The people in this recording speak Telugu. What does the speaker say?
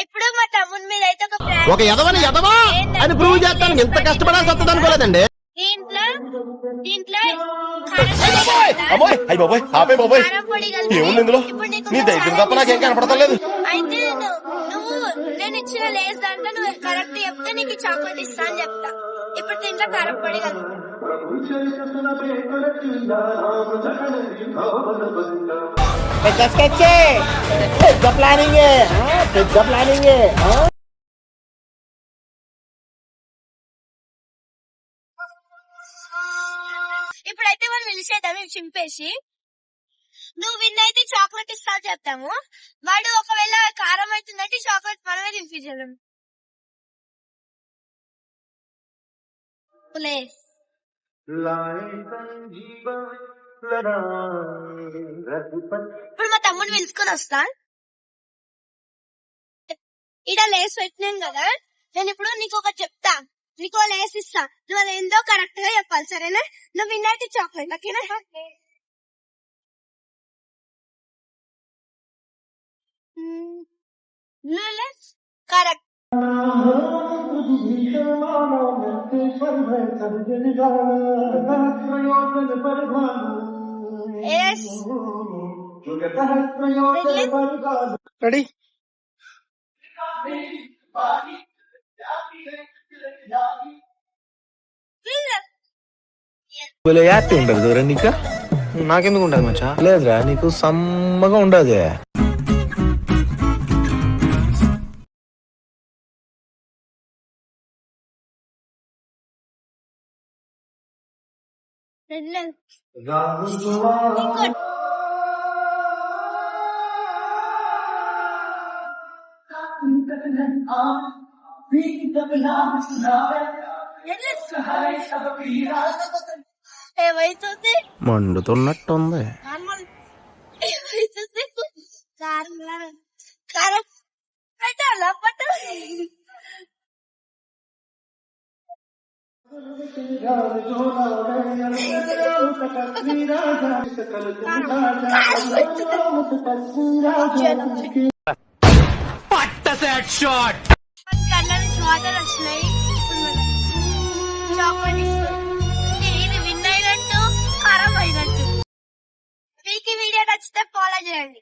ఇప్పుడు మా తమ్ముని మీద అయితే ఒక ఒక ఎదవని ఎదవా అని ప్రూవ్ చేస్తాను. ఎంత కష్టపడాల్సి వస్తుంది అనుకోలేదండి. దీంట్లో దీంట్లో కారం పొడి కనపడతలేదు. అయితే నువ్వు నేను ఇచ్చిన లేస్ దాంట్లో నువ్వు కరెక్ట్ చెప్తే నీకు చాక్లెట్ ఇస్తా అని చెప్తా. ఇప్పుడు దీంట్లో కారం పొడి కలుపు. ఇప్పుడైతే మనం పిలిచేద్దాం చింపేసి. నువ్వు విన్ అయితే చాక్లెట్ ఇస్తా చెప్తాము. వాడు ఒకవేళ కారం అవుతుందంటే చాక్లెట్ మనమే తినిపించడం. ఇప్పుడు మా తమ్ముడు పిలుచుకొని వస్తా. ఇడ లేస్ పెట్టినాను కదా, నేను ఇప్పుడు నీకు ఒకటి చెప్తా, నీకు లేస్ ఇస్తా, నువ్వు అది ఏందో కరెక్ట్ గా చెప్పాలి, సరేనా? నువ్వు విన్ అయితే చాక్లెట్, ఓకేనా? కరెక్ట్. రెడీ? హ్యాపీ ఉండదు దూరం నీకు. నాకెందుకు ఉండదు మచ్చా? లేదురా, నీకు సమ్మగా ఉండదు. ఏమైతుంది? మండుతున్నట్టుంది. ఏమైతుంది? కారం అయితే అలా పట్టు. కళ్ళ నుంచి వాటర్ వచ్చినాయి. చాక్లెట్ ఇది విన్ అయినట్టు, కారం అయినట్టు. మీకు వీడియో నచ్చితే ఫాలో చేయండి.